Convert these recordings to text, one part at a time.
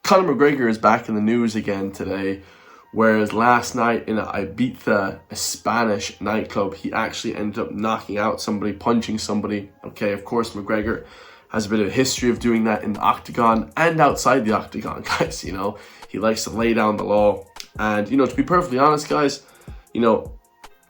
Conor McGregor is back in the news again today, whereas last night in Ibiza, a Spanish nightclub, he actually ended up knocking out somebody, punching somebody. Okay, of course, McGregor has a bit of a history of doing that in the octagon and outside the octagon, guys. You know, he likes to lay down the law. And, you know, to be perfectly honest, guys, you know,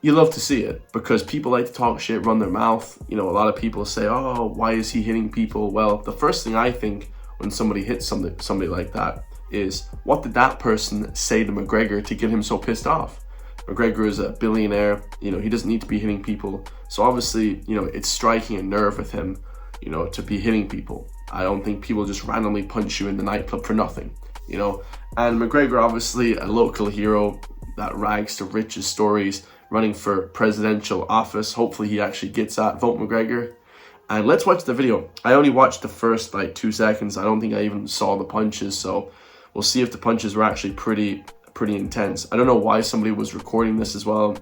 you love to see it because people like to talk shit, run their mouth. You know, a lot of people say, oh, why is he hitting people? Well, the first thing I think when somebody hits somebody like that is, what did that person say to McGregor to get him so pissed off? McGregor is a billionaire, you know, he doesn't need to be hitting people. So obviously, you know, it's striking a nerve with him, you know, to be hitting people. I don't think people just randomly punch you in the nightclub for nothing, you know. And McGregor, obviously a local hero that rags to riches stories, running for presidential office. Hopefully he actually gets that. Vote McGregor. And let's watch the video. I only watched the first like 2 seconds. I don't think I even saw the punches, so we'll see if the punches were actually pretty intense. I don't know why somebody was recording this as well.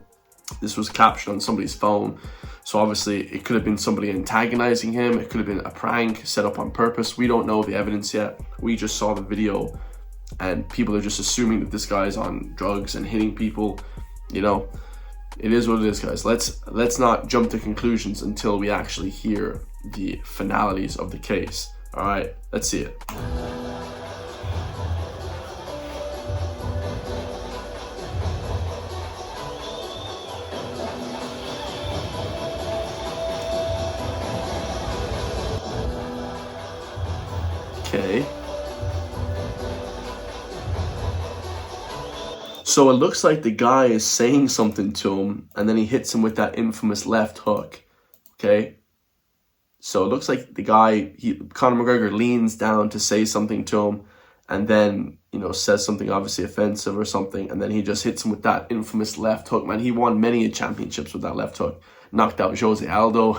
This was captured on somebody's phone, so obviously it could have been somebody antagonizing him. It could have been a prank set up on purpose. We don't know the evidence yet. We just saw the video, and people are just assuming that this guy's on drugs and hitting people. You know, it is what it is, guys. Let's not jump to conclusions until we actually hear the finalities of the case. All right, let's see it. Okay. So it looks like the guy is saying something to him, and then he hits him with that infamous left hook. Okay. So it looks like the guy, Conor McGregor, leans down to say something to him, and then, you know, says something obviously offensive or something, and then he just hits him with that infamous left hook. Man, he won many championships with that left hook. Knocked out Jose Aldo.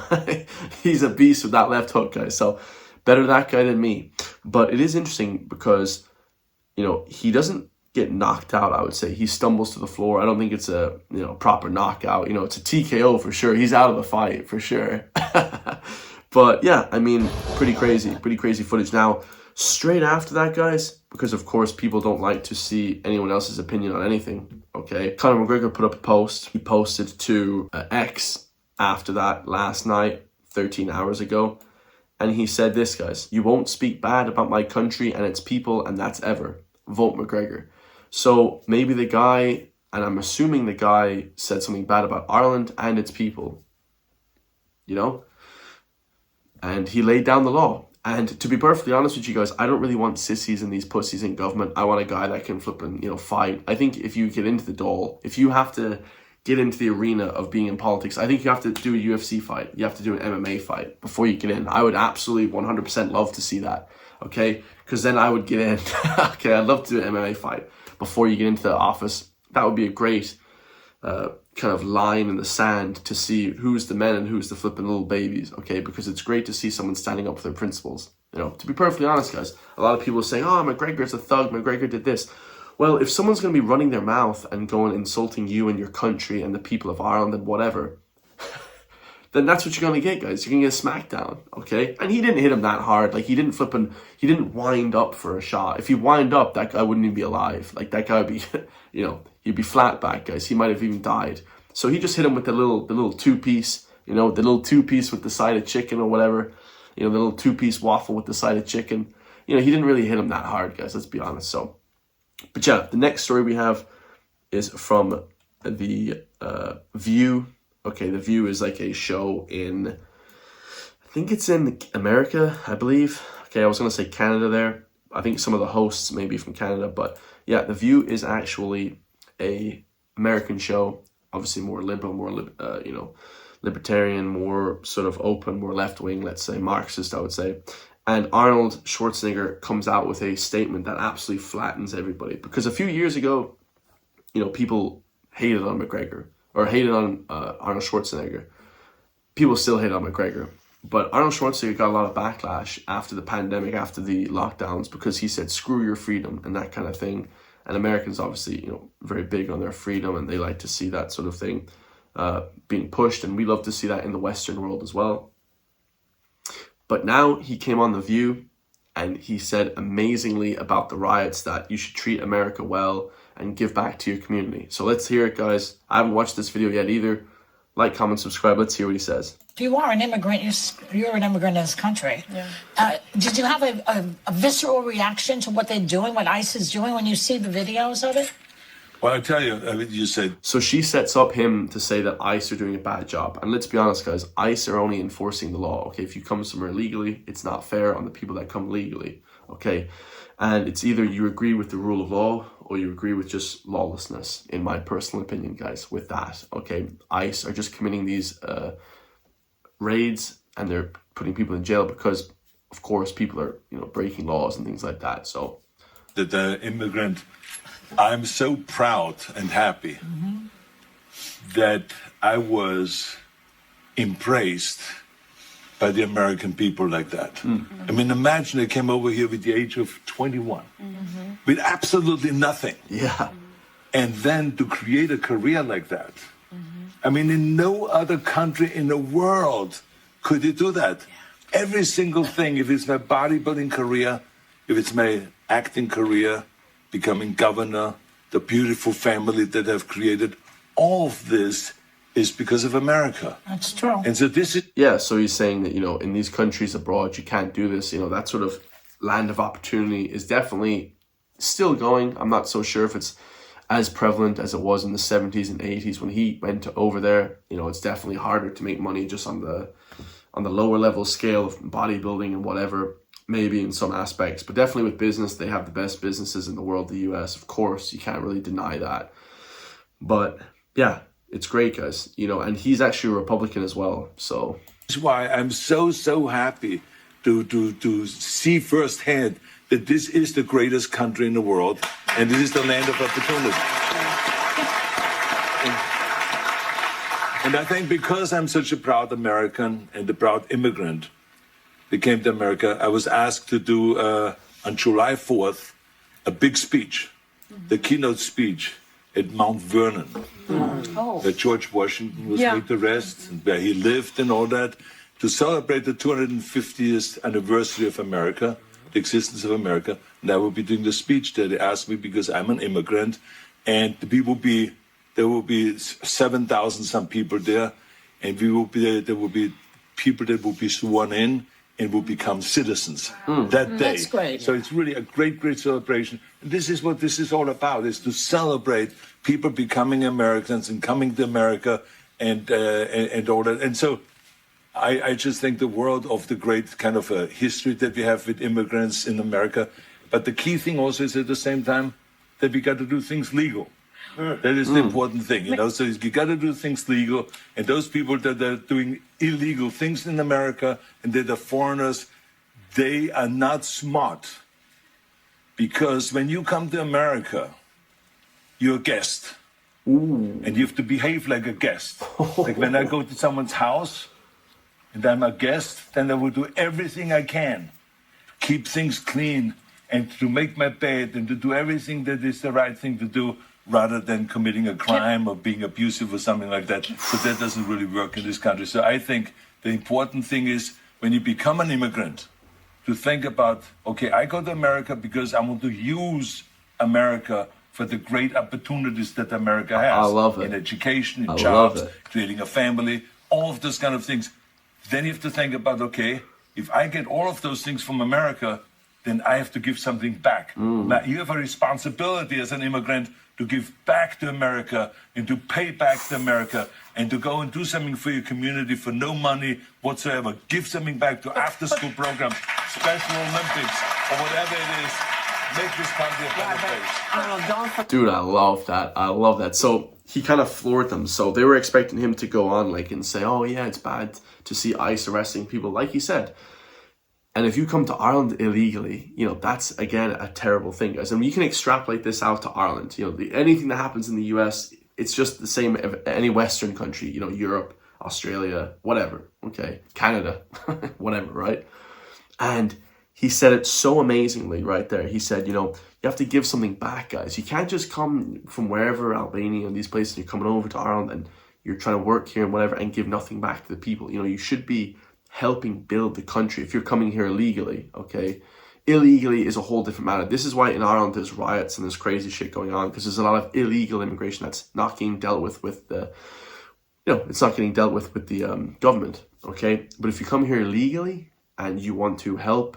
He's a beast with that left hook, guys. So better that guy than me. But it is interesting because, you know, he doesn't get knocked out, I would say. He stumbles to the floor. I don't think it's a, you know, proper knockout. You know, it's a TKO for sure. He's out of the fight for sure. But yeah, I mean, pretty crazy footage. Now, straight after that, guys, because of course people don't like to see anyone else's opinion on anything, okay? Conor McGregor put up a post. He posted to X after that last night, 13 hours ago. And he said this, guys: "You won't speak bad about my country and its people, and that's ever. Vote McGregor." So maybe the guy, and I'm assuming the guy said something bad about Ireland and its people, you know? And he laid down the law. And to be perfectly honest with you guys, I don't really want sissies and these pussies in government. I want a guy that can flip and, you know, fight. I think if you get into the doll, if you have to get into the arena of being in politics, I think you have to do a UFC fight. You have to do an MMA fight before you get in. I would absolutely 100% love to see that, okay? Because then I would get in. Okay, I'd love to do an MMA fight before you get into the office. That would be a great kind of line in the sand to see who's the men and who's the flipping little babies, okay? Because it's great to see someone standing up for their principles. You know, to be perfectly honest, guys, a lot of people are saying, oh, McGregor's a thug, McGregor did this. Well, if someone's going to be running their mouth and going insulting you and your country and the people of Ireland and whatever, then that's what you're going to get, guys. You're going to get a smackdown, okay? And he didn't hit him that hard. Like, he didn't wind up for a shot. If he wind up, that guy wouldn't even be alive. Like, that guy would be, you know, he'd be flat back, guys. He might have even died. So he just hit him with the little two-piece, you know, the little two-piece with the side of chicken or whatever. You know, the little two-piece waffle with the side of chicken. You know, he didn't really hit him that hard, guys. Let's be honest. So, but yeah, the next story we have is from The View. Okay, The View is like a show in, I think it's in America, I believe. Okay, I was going to say Canada there. I think some of the hosts may be from Canada, but yeah, The View is actually a American show. Obviously more liberal, more, you know, libertarian, more sort of open, more left-wing, let's say, Marxist, I would say. And Arnold Schwarzenegger comes out with a statement that absolutely flattens everybody. Because a few years ago, you know, people hated on McGregor, or hated on Arnold Schwarzenegger. People still hate on McGregor. But Arnold Schwarzenegger got a lot of backlash after the pandemic, after the lockdowns, because he said, screw your freedom and that kind of thing. And Americans, obviously, you know, very big on their freedom, and they like to see that sort of thing being pushed. And we love to see that in the Western world as well. But now he came on The View, and he said amazingly about the riots that you should treat America well and give back to your community. So let's hear it, guys. I haven't watched this video yet either. Like, comment, subscribe. Let's hear what he says. If you are an immigrant, you're an immigrant in this country. Yeah. Did you have a visceral reaction to what they're doing, what ICE is doing, when you see the videos of it? Well, I tell you, you said... So she sets up him to say that ICE are doing a bad job. And let's be honest, guys, ICE are only enforcing the law, okay? If you come somewhere illegally, it's not fair on the people that come legally, okay? And it's either you agree with the rule of law or you agree with just lawlessness, in my personal opinion, guys, with that, okay? ICE are just committing these raids and they're putting people in jail because, of course, people are, breaking laws and things like that, so... The immigrant... I'm so proud and happy that I was embraced by the American people like that. I mean, imagine I came over here with the age of 21, with absolutely nothing. Yeah. And then to create a career like that. I mean, in no other country in the world could you do that. Yeah. Every single thing, if it's my bodybuilding career, if it's my acting career, becoming governor, the beautiful family that I've created, all of this is because of America. That's true. And so this is... Yeah, so he's saying that, in these countries abroad, you can't do this. That sort of land of opportunity is definitely still going. I'm not so sure if it's as prevalent as it was in the 70s and 80s when he went over there. It's definitely harder to make money just on the lower level scale of bodybuilding and whatever. Maybe in some aspects, but definitely with business, they have the best businesses in the world, the US, of course, you can't really deny that. But yeah, it's great, guys, and he's actually a Republican as well, so. That's why I'm so happy to see firsthand that this is the greatest country in the world, and it is the land of opportunity. And I think because I'm such a proud American and a proud immigrant, they came to America, I was asked to do, on July 4th, a big speech, the keynote speech at Mount Vernon, where George Washington was laid to rest, and where he lived and all that, to celebrate the 250th anniversary of America, the existence of America. And I will be doing the speech there. They asked me because I'm an immigrant, and there will be 7,000 some people there, and there will be people that will be sworn in and will become citizens that day. That's great. So it's really a great celebration. And this is what this is all about, is to celebrate people becoming Americans and coming to America and all that. And so I just think the world of the great kind of history that we have with immigrants in America. But the key thing also is at the same time that we got to do things legal. That is the important thing, So you got to do things legal, and those people that are doing illegal things in America and that are foreigners, they are not smart. Because when you come to America, you're a guest. And you have to behave like a guest. Like when I go to someone's house and I'm a guest, then I will do everything I can to keep things clean and to make my bed and to do everything that is the right thing to do, rather than committing a crime or being abusive or something like that. But that doesn't really work in this country. So I think the important thing is when you become an immigrant, to think about, okay, I go to America because I want to use America for the great opportunities that America has. I love it. In education, in jobs, creating a family, all of those kind of things. Then you have to think about, okay, if I get all of those things from America, then I have to give something back. Now, you have a responsibility as an immigrant to give back to America and to pay back to America and to go and do something for your community for no money whatsoever. Give something back to after-school programs, Special Olympics, or whatever it is. Make this country a better place. Dude, I love that. So he kind of floored them. So they were expecting him to go on and say, oh yeah, it's bad to see ICE arresting people, like he said. And if you come to Ireland illegally, that's, again, a terrible thing, guys. And you can extrapolate this out to Ireland. Anything that happens in the US, it's just the same as any Western country, Europe, Australia, whatever, okay? Canada, whatever, right? And he said it so amazingly right there. He said, you have to give something back, guys. You can't just come from wherever, Albania and these places, you're coming over to Ireland and you're trying to work here and whatever and give nothing back to the people. You should be helping build the country if you're coming here illegally, okay? Illegally is a whole different matter. This is why in Ireland there's riots and there's crazy shit going on, because there's a lot of illegal immigration that's not getting dealt with the, it's not getting dealt with the government, okay? But if you come here legally and you want to help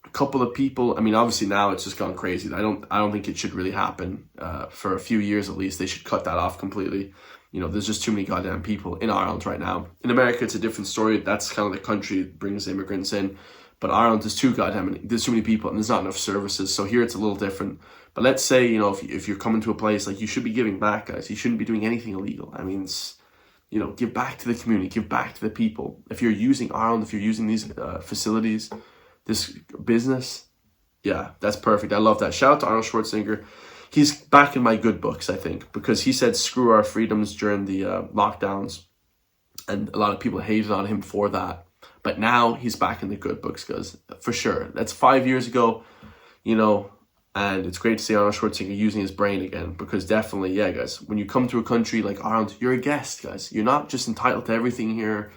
a couple of people, I mean, obviously now it's just gone crazy. I don't think it should really happen for a few years at least. They should cut that off completely. There's just too many goddamn people in Ireland right now. In America, it's a different story. That's kind of the country that brings immigrants in. But Ireland is too many people, and there's not enough services. So here it's a little different. But let's say, if you're coming to a place, like, you should be giving back, guys. You shouldn't be doing anything illegal. I mean, give back to the community, give back to the people. If you're using Ireland, if you're using these facilities, this business, yeah, that's perfect. I love that. Shout out to Arnold Schwarzenegger. He's back in my good books, I think, because he said screw our freedoms during the lockdowns, and a lot of people hated on him for that. But now he's back in the good books, guys, for sure. That's 5 years ago, and it's great to see Arnold Schwarzenegger using his brain again, because definitely, yeah, guys, when you come to a country like Ireland, you're a guest, guys. You're not just entitled to everything here.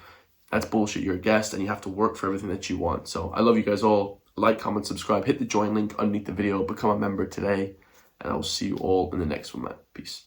That's bullshit. You're a guest, and you have to work for everything that you want. So I love you guys all. Like, comment, subscribe, hit the join link underneath the video, become a member today, and I will see you all in the next one, man. Peace.